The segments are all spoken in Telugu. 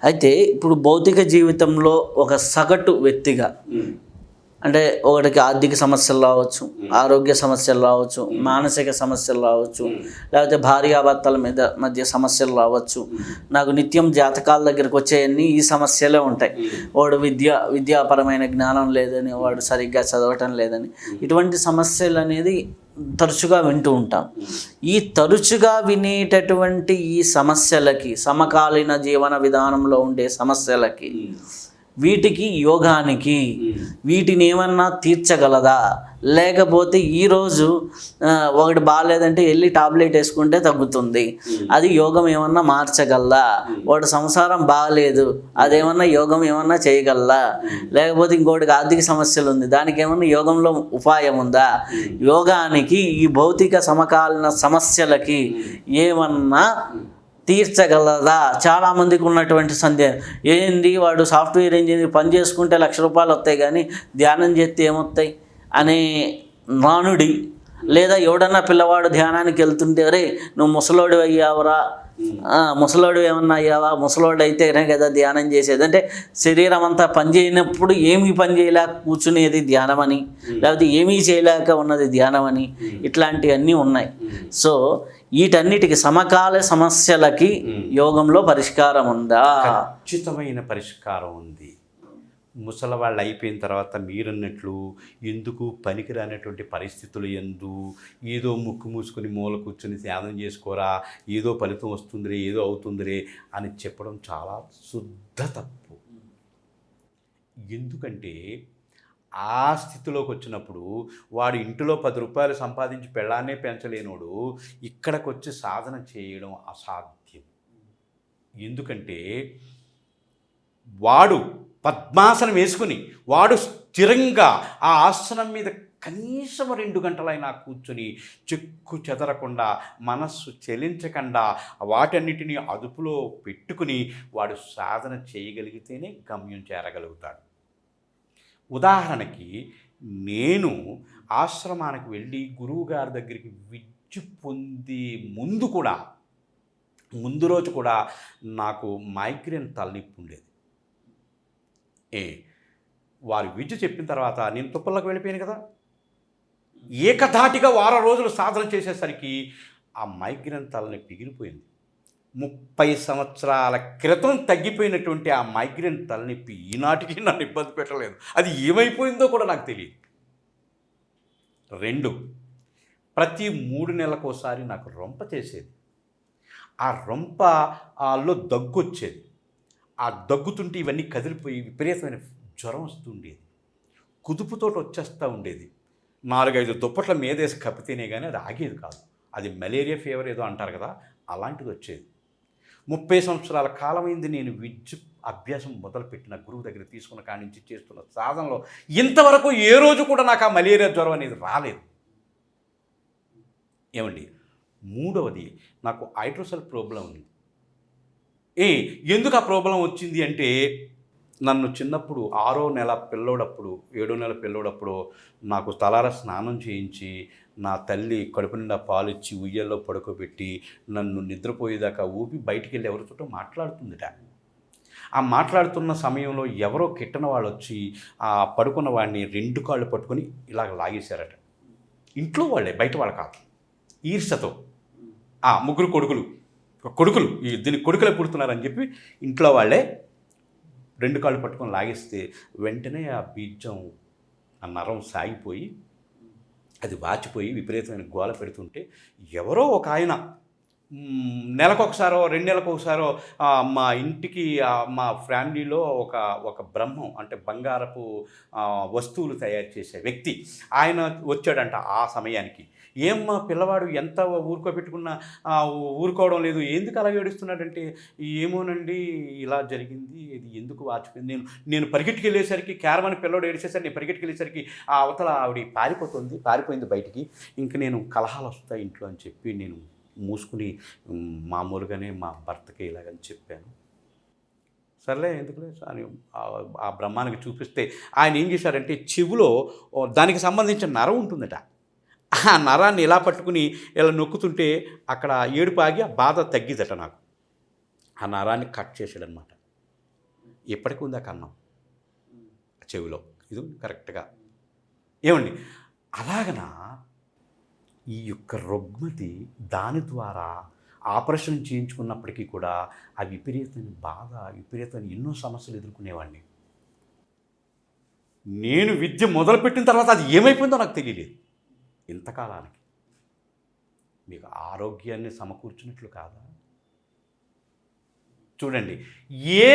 అయితే ఇప్పుడు భౌతిక జీవితంలో ఒక సగటు వ్యక్తిగా అంటే ఒకటికి ఆర్థిక సమస్యలు రావచ్చు, ఆరోగ్య సమస్యలు రావచ్చు, మానసిక సమస్యలు రావచ్చు, లేకపోతే భార్యాభర్తల మధ్య సమస్యలు రావచ్చు. నాకు నిత్యం జాతకాల దగ్గరికి వచ్చేవన్నీ ఈ సమస్యలే ఉంటాయి. వాడు విద్యాపరమైన జ్ఞానం లేదని, వాడు సరిగ్గా చదవటం లేదని, ఇటువంటి సమస్యలు అనేది తరచుగా వింటూ ఉంటాం. ఈ తరచుగా వినేటటువంటి ఈ సమస్యలకి, సమకాలీన జీవన విధానంలో ఉండే సమస్యలకి, వీటికి యోగానికి వీటిని ఏమన్నా తీర్చగలదా? లేకపోతే ఈరోజు ఒకటి బాగాలేదంటే వెళ్ళి టాబ్లెట్ వేసుకుంటే తగ్గుతుంది, అది యోగం ఏమన్నా మార్చగలదా? వాడు సంసారం బాగలేదు, అదేమన్నా యోగం ఏమన్నా చేయగలదా? లేకపోతే ఇంకోటికి ఆర్థిక సమస్యలు ఉంది, దానికి ఏమన్నా యోగంలో ఉపాయం ఉందా? యోగానికి ఈ భౌతిక సమకాలీన సమస్యలకి ఏమన్నా తీర్చగలదా? చాలామందికి ఉన్నటువంటి సందేహం ఏంది, వాడు సాఫ్ట్వేర్ ఇంజనీర్ పని చేసుకుంటే ₹1,00,000 వస్తాయి కానీ ధ్యానం చేస్తే ఏమొస్తాయి అనే నానుడి, లేదా ఎవడన్నా పిల్లవాడు ధ్యానానికి వెళ్తుంటే అరే నువ్వు ముసలోడు అయ్యావురా, ముసలోడు ఏమన్నా అయ్యావా, ముసలోడు అయితేనే కదా ధ్యానం చేసేది, అంటే శరీరం అంతా పని చేయనప్పుడు ఏమీ పని చేయలేక కూర్చునేది ధ్యానం అని, లేకపోతే ఏమీ చేయలేక ఉన్నది ధ్యానం అని, ఇట్లాంటివన్నీ ఉన్నాయి. సో వీటన్నిటికి సమకాల సమస్యలకి యోగంలో పరిష్కారం ఉందా? ఖచ్చితమైన పరిష్కారం ఉంది. ముసలవాళ్ళు అయిపోయిన తర్వాత మీరన్నట్లు ఎందుకు పనికిరానటువంటి పరిస్థితులు ఎందు ఏదో ముక్కు మూసుకొని మూల కూర్చొని ధ్యానం చేసుకోరా, ఏదో ఫలితం వస్తుందిరే, ఏదో అవుతుందిరే అని చెప్పడం చాలా శుద్ధ తప్పు. ఎందుకంటే ఆ స్థితిలోకి వచ్చినప్పుడు వాడు ఇంటిలో ₹10 సంపాదించి పెళ్ళాన్నే పెంచలేనోడు ఇక్కడికి వచ్చి సాధన చేయడం అసాధ్యం. ఎందుకంటే వాడు పద్మాసనం వేసుకుని వాడు స్థిరంగా ఆ ఆసనం మీద కనీసం 2 గంటలైనా కూర్చొని చెక్కు చెదరకుండా, మనస్సు చెలించకుండా, వాటన్నిటినీ అదుపులో పెట్టుకుని వాడు సాధన చేయగలిగితేనే గమ్యం చేరగలుగుతాడు. ఉదాహరణకి నేను ఆశ్రమానికి వెళ్ళి గురువుగారి దగ్గరికి విద్య పొంది ముందు రోజు కూడా నాకు మైగ్రేన్ తలనొప్పి ఉండేది. వారు విద్య చెప్పిన తర్వాత నేను తుప్పల్లోకి వెళ్ళిపోయాను కదా, ఏకధాటిగా వారం రోజులు సాధన చేసేసరికి ఆ మైగ్రేన్ తలనొప్పి ఎగిరిపోయింది. 30 సంవత్సరాల క్రితం తగ్గిపోయినటువంటి ఆ మైగ్రేన్ తలనొప్పి ఈనాటికి నన్ను ఇబ్బంది పెట్టలేదు. అది ఏమైపోయిందో కూడా నాకు తెలియదు. 2, ప్రతి 3 నెలలకోసారి నాకు రొంప చేసేది. ఆ రొంపలో దగ్గు వచ్చేది. ఆ దగ్గుతుంటే ఇవన్నీ కదిలిపోయి విపరీతమైన జ్వరం వస్తుండేది. కుదుపుతోటి వచ్చేస్తూ ఉండేది. 4-5 దుప్పట్ల మీదేసి కప్పితేనే కానీ అది ఆగేది కాదు. అది మలేరియా ఫీవర్ ఏదో అంటారు కదా, అలాంటిది వచ్చేది. 30 సంవత్సరాల కాలమైంది నేను విద్య అభ్యాసం మొదలుపెట్టిన గురువు దగ్గర తీసుకున్న కాడి నుంచి చేస్తున్న సాధనలో ఇంతవరకు ఏ రోజు కూడా నాకు ఆ మలేరియా జ్వరం అనేది రాలేదు. ఏమండి, 3వది నాకు హైడ్రోసెల్ ప్రాబ్లం ఉంది. ఎందుకు ఆ ప్రాబ్లం వచ్చింది అంటే, నన్ను చిన్నప్పుడు 6వ నెల పిల్లోడప్పుడు 7వ నెల పిల్లోడప్పుడు నాకు తలారా స్నానం చేయించి నా తల్లి కడుపు నిండా పాలిచ్చి ఉయ్యల్లో పడుకోబెట్టి నన్ను నిద్రపోయేదాకా ఊపి బయటికి వెళ్ళి ఎవరితోటో మాట్లాడుతుందిట. ఆ మాట్లాడుతున్న సమయంలో ఎవరో కిట్టన వాళ్ళు వచ్చి ఆ పడుకున్న వాడిని 2 కాళ్ళు పట్టుకొని ఇలాగ లాగేశారట. ఇంట్లో వాళ్ళే, బయట వాళ్ళు కాదు. ఈర్షతో 3 కొడుకులు దీనికి కొడుకులే పుడుతున్నారని చెప్పి ఇంట్లో వాళ్ళే 2 కాళ్ళు పట్టుకొని లాగేస్తే వెంటనే ఆ బీజం, ఆ నరం సాగిపోయి అది వాచిపోయి విపరీతమైన గోల పెడుతుంటే ఎవరో ఒక ఆయన నెలకొకసారో 2 నెలలకొకసారో మా ఇంటికి మా ఫ్యామిలీలో ఒక బ్రహ్మం అంటే బంగారపు వస్తువులు తయారు చేసే వ్యక్తి ఆయన వచ్చాడంట. ఆ సమయానికి ఏమ్మా పిల్లవాడు ఎంత ఊరుకోబెట్టుకున్నా ఊరుకోవడం లేదు, ఎందుకు అలా ఏడుస్తున్నాడంటే, ఏమోనండి ఇలా జరిగింది, ఇది ఎందుకు వాచిపోయింది, నేను పరిగెట్టుకెళ్ళేసరికి క్యారమని పిల్లవాడు ఏడిచేసరికి నేను పరిగెట్టుకెళ్ళేసరికి ఆ అవతల ఆవిడ పారిపోయింది బయటికి, ఇంక నేను కలహాలు వస్తాయి ఇంట్లో అని చెప్పి నేను మూసుకుని మామూలుగానే మా భర్తకి ఇలాగని చెప్పాను. సర్లే ఎందుకులే అని ఆ బ్రహ్మానికి చూపిస్తే ఆయన ఏం చేశారంటే చెవిలో దానికి సంబంధించిన నరం ఉంటుందట, ఆ నరాన్ని ఇలా పట్టుకుని ఇలా నొక్కుతుంటే అక్కడ ఏడుపు ఆగి ఆ బాధ తగ్గిదట. నాకు ఆ నరాన్ని కట్ చేశాడనమాట. ఎప్పటికీ ఉందా కన్నం చెవిలో, ఇది కరెక్ట్గా. ఏమండి అలాగనా ఈ యొక్క రుగ్మతి దాని ద్వారా ఆపరేషన్ చేయించుకున్నప్పటికీ కూడా ఆ విపరీతమైన బాధ, విపరీతమైన ఎన్నో సమస్యలు ఎదుర్కొనేవాడిని. నేను విద్య మొదలుపెట్టిన తర్వాత అది ఏమైపోయిందో నాకు తెలియలేదు. ఇంతకాలానికి మీకు ఆరోగ్యాన్ని సమకూర్చినట్లు కాదా? చూడండి, ఏ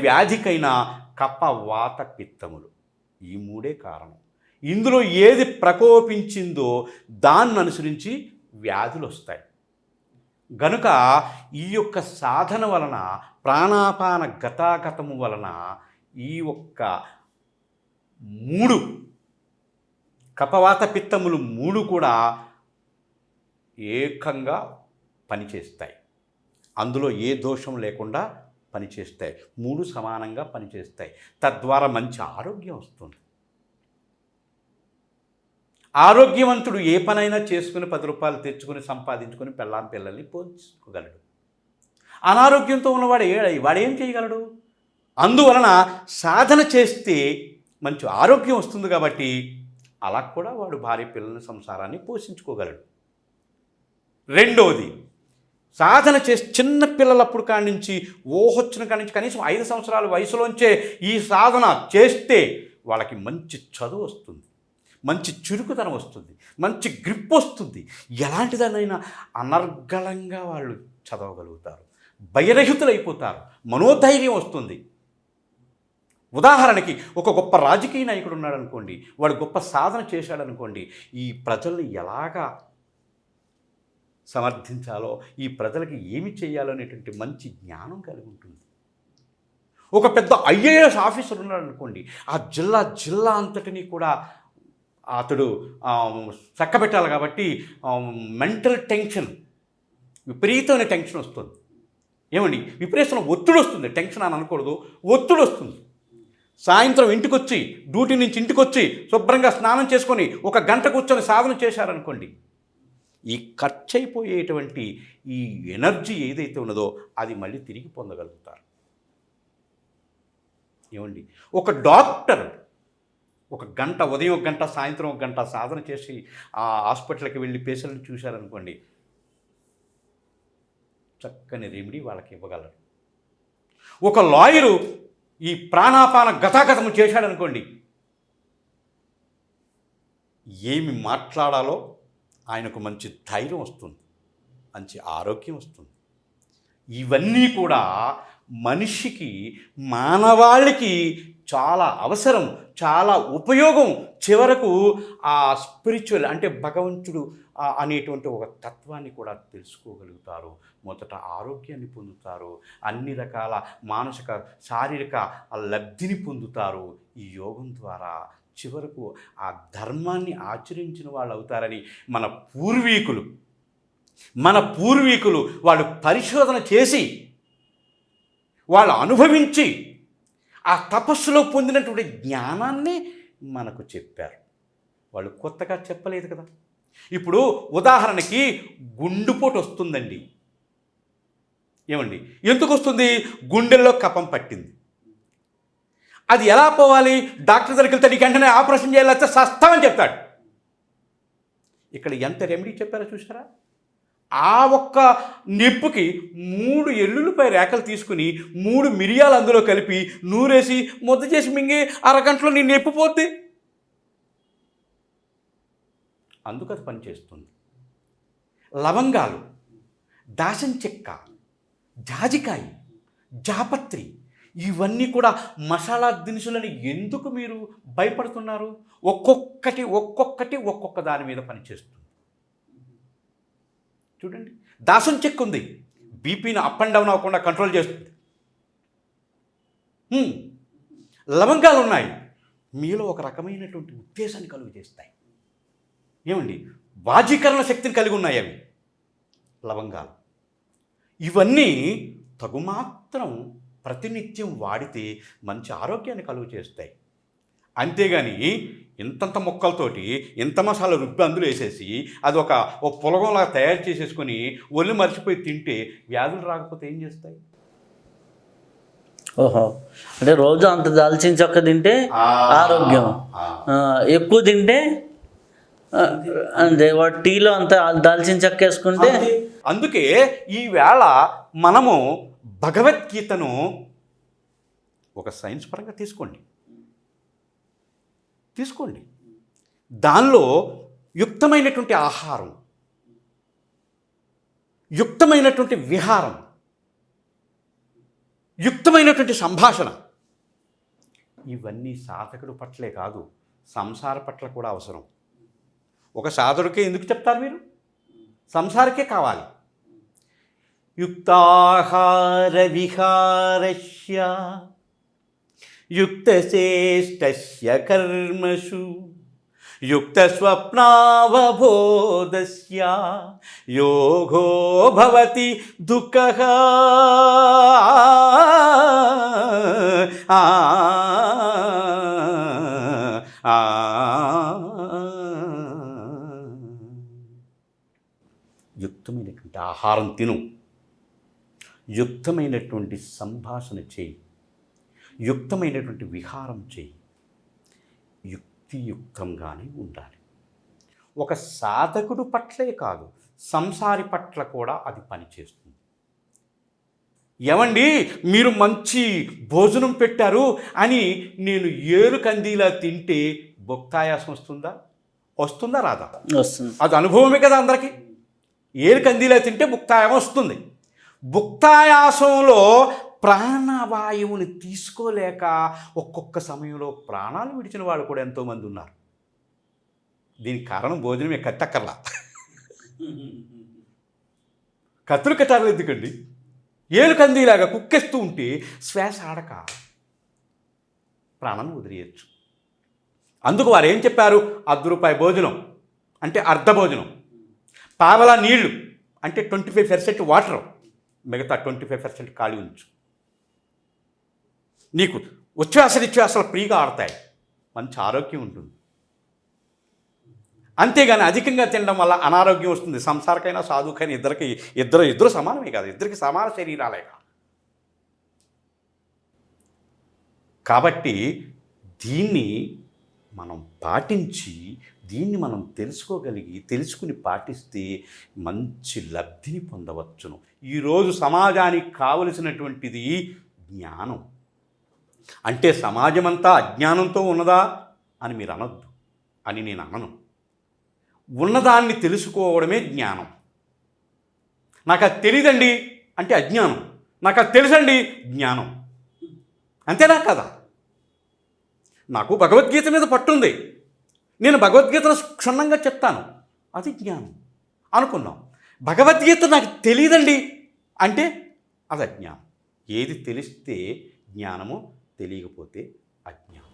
వ్యాధికైనా కఫ, వాత, పిత్తములు ఈ మూడే కారణం. ఇందులో ఏది ప్రకోపించిందో దాన్ని అనుసరించి వ్యాధులు వస్తాయి. గనుక ఈ యొక్క సాధన వలన, ప్రాణాపాన గతాగతము వలన ఈ ఒక్క 3 కఫవాత పిత్తములు 3 కూడా ఏకంగా పనిచేస్తాయి. అందులో ఏ దోషం లేకుండా పనిచేస్తాయి. 3 సమానంగా పనిచేస్తాయి. తద్వారా మంచి ఆరోగ్యం వస్తుంది. ఆరోగ్యవంతుడు ఏ పనైనా చేసుకుని 10 రూపాయలు తెచ్చుకొని సంపాదించుకొని పిల్లల్ని పోషించుకోగలడు. అనారోగ్యంతో ఉన్నవాడు వాడేం చేయగలడు? అందువలన సాధన చేస్తే మంచి ఆరోగ్యం వస్తుంది కాబట్టి అలా కూడా వాడు భార్య పిల్లల సంసారాన్ని పోషించుకోగలడు. రెండోది, సాధన చేసి చిన్న పిల్లలప్పుడు కాడి నుంచి ఊహొచ్చిన కాడి నుంచి కనీసం 5 సంవత్సరాల వయసులోంచే ఈ సాధన చేస్తే వాళ్ళకి మంచి చదువు వస్తుంది, మంచి చురుకుతనం వస్తుంది, మంచి గ్రిప్ వస్తుంది. ఎలాంటిదనైనా అనర్గళంగా వాళ్ళు చదవగలుగుతారు, భయరహితులైపోతారు, మనోధైర్యం వస్తుంది. ఉదాహరణకి ఒక గొప్ప రాజకీయ నాయకుడు ఉన్నాడు అనుకోండి, వాడు గొప్ప సాధన చేశాడనుకోండి, ఈ ప్రజల్ని ఎలాగా సమర్థించాలో, ఈ ప్రజలకి ఏమి చేయాలో అనేటువంటి మంచి జ్ఞానం కలిగి ఉంటుంది. ఒక పెద్ద ఐఏఎస్ ఆఫీసర్ ఉన్నాడు అనుకోండి, ఆ జిల్లా అంతటినీ కూడా అతడు చక్కబెట్టాలి కాబట్టి మెంటల్ టెన్షన్, విపరీతమైన టెన్షన్ వస్తుంది. ఏమండి, విపరీతమైన ఒత్తిడి వస్తుంది. టెన్షన్ అని అనకూడదు, ఒత్తిడి వస్తుంది. సాయంత్రం ఇంటికొచ్చి, డ్యూటీ నుంచి ఇంటికొచ్చి శుభ్రంగా స్నానం చేసుకొని 1 గంట కూర్చొని సాధన చేశారనుకోండి, ఈ ఖర్చు అయిపోయేటువంటి ఈ ఎనర్జీ ఏదైతే ఉన్నదో అది మళ్ళీ తిరిగి పొందగలుగుతారు. ఏమండి, ఒక డాక్టర్ 1 గంట, ఉదయం 1 గంట, సాయంత్రం 1 గంట సాధన చేసి ఆ హాస్పిటల్కి వెళ్ళి పేషెంట్ని చూశారనుకోండి, చక్కని రెమెడీ వాళ్ళకి ఇవ్వగలరు. ఒక లాయరు ఈ ప్రాణాపాన గతాగతము చేశాడనుకోండి, ఏమి మాట్లాడాలో ఆయనకు మంచి ధైర్యం వస్తుంది, మంచి ఆరోగ్యం వస్తుంది. ఇవన్నీ కూడా మనిషికి, మానవాళికి చాలా అవసరం, చాలా ఉపయోగం. చివరకు ఆ స్పిరిచువల్ అంటే భగవంతుడు అనేటువంటి ఒక తత్వాన్ని కూడా తెలుసుకోగలుగుతారు. మొదట ఆరోగ్యాన్ని పొందుతారు, అన్ని రకాల మానసిక, శారీరక లబ్ధిని పొందుతారు ఈ యోగం ద్వారా. చివరకు ఆ ధర్మాన్ని ఆచరించిన వాళ్ళు అవుతారని మన పూర్వీకులు వాళ్ళు పరిశోధన చేసి, వాళ్ళు అనుభవించి, ఆ తపస్సులో పొందినటువంటి జ్ఞానాన్ని మనకు చెప్పారు. వాళ్ళు కొత్తగా చెప్పలేదు కదా. ఇప్పుడు ఉదాహరణకి గుండెపోటు వస్తుందండి. ఏమండి, ఎందుకు వస్తుంది? గుండెల్లో కఫం పట్టింది. అది ఎలా పోవాలి? డాక్టర్ దగ్గరికి వెళ్తే నీకు వెంటనే ఆపరేషన్ చేయాలంటే సస్తామని చెప్తాడు. ఇక్కడ ఎంత రెమెడీ చెప్పారో చూసారా? ఆ ఒక్క నిప్పుకి 3 ఎల్లుల్లిపాయ రేకలు తీసుకుని 3 మిరియాలు అందులో కలిపి నూరేసి ముద్ద చేసి మింగి అరగంటలో నీ నొప్పి పోద్ది. అందుకు అది పనిచేస్తుంది. లవంగాలు, దాసం చెక్క, జాజికాయ, జాపత్రి ఇవన్నీ కూడా మసాలా దినుసులని ఎందుకు మీరు భయపడుతున్నారు? ఒక్కొక్కటి ఒక్కొక్క దాని మీద పనిచేస్తుంది. చూడండి, దాసం చెక్క ఉంది, బీపీని అప్ అండ్ డౌన్ అవ్వకుండా కంట్రోల్ చేస్తుంది. లవంగాలు ఉన్నాయి, మీలో ఒక రకమైనటువంటి ఉత్తేజాన్ని కలుగు చేస్తాయి. ఏమండి, వాజీకరణ శక్తిని కలిగి ఉన్నాయి అవి లవంగాలు. ఇవన్నీ తగుమాత్రం ప్రతినిత్యం వాడితే మంచి ఆరోగ్యాన్ని కలుగు చేస్తాయి. అంతేగాని ఇంతంత మొక్కలతోటి ఇంత మసాలా రుబ్బి అందులో వేసేసి అది ఒక పులగంలా తయారు చేసేసుకొని ఒళ్ళు మర్చిపోయి తింటే వ్యాధులు రాకపోతే ఏం చేస్తాయి? ఓహో, అంటే రోజు అంత దాల్చిన చెక్క తింటే ఆరోగ్యం, ఎక్కువ తింటే అంటే వాటి టీలో అంత దాల్చిన చెక్క వేసుకుంటే. అందుకే ఈవేళ మనము భగవద్గీతను ఒక సైన్స్ పరంగా తీసుకోండి. దానిలో యుక్తమైనటువంటి ఆహారం, యుక్తమైనటువంటి విహారం, యుక్తమైనటువంటి సంభాషణ, ఇవన్నీ సాధకుడు పట్లే కాదు, సంసార పట్ల కూడా అవసరం. ఒక సాధకుడికే ఎందుకు చెప్తారు మీరు? సంసారికే కావాలి. యుక్తాహార విహారస్య యుక్తచేష్టస్య కర్మసు యుక్తస్వప్నావబోధస్య యోగో భవతి దుఃఖః. యుక్తమైనటువంటి ఆహారం తిను, యుక్తమైనటువంటి సంభాషణ చేయి, యుక్తమైనటువంటి విహారం చేయి, యుక్తియుక్తంగానే ఉండాలి. ఒక సాధకుడు పట్లే కాదు, సంసారి పట్ల కూడా అది పనిచేస్తుంది. ఏమండి మీరు మంచి భోజనం పెట్టారు అని నేను ఏరు కందీలా తింటే భుక్తాయాసం వస్తుందా రాదా? వస్తుంది. అది అనుభవమే కదా అందరికీ. ఏరు కందీలా తింటే భుక్తాయాసం వస్తుంది. భుక్తాయాసంలో ప్రాణవాయువుని తీసుకోలేక ఒక్కొక్క సమయంలో ప్రాణాలు విడిచిన వాళ్ళు కూడా ఎంతోమంది ఉన్నారు. దీనికి కారణం భోజనమే, కట్టక్కర్లా. కత్తులు కట్టాలి ఎందుకండి? ఏలు కందిలాగా కుక్కేస్తూ ఉంటే శ్వాస ఆడక ప్రాణాన్ని వదిలేయచ్చు. అందుకు వారు ఏం చెప్పారు? ₹1 భోజనం అంటే అర్ధ భోజనం, పావలా నీళ్లు అంటే 25% వాటర్, మిగతా 25% ఖాళీ ఉంచు. నీకు ఉచ్ఛ్వాసలు ఫ్రీగా ఆడతాయి, మంచి ఆరోగ్యం ఉంటుంది. అంతేగాని అధికంగా తినడం వల్ల అనారోగ్యం వస్తుంది. సంసారకైనా సాధుకైనా ఇద్దరు సమానమే కాదు, ఇద్దరికి సమాన శరీరాలే కాదు. కాబట్టి దీన్ని మనం పాటించి, దీన్ని మనం తెలుసుకుని పాటిస్తే మంచి లబ్ధిని పొందవచ్చును. ఈరోజు సమాజానికి కావలసినటువంటిది జ్ఞానం. అంటే సమాజమంతా అజ్ఞానంతో ఉన్నదా అని మీరు అనొద్దు, అని నేను అనను. ఉన్నదాన్ని తెలుసుకోవడమే జ్ఞానం. నాకు అది తెలియదండి అంటే అజ్ఞానం, నాకు అది తెలుసండి జ్ఞానం. అంతేనా కదా? నాకు భగవద్గీత మీద పట్టుంది, నేను భగవద్గీతను క్షుణ్ణంగా చెప్తాను, అది జ్ఞానం అనుకున్నాం. భగవద్గీత నాకు తెలియదండి అంటే అది అజ్ఞానం. ఏది తెలిస్తే జ్ఞానమో, తెలియకపోతే అజ్ఞానం.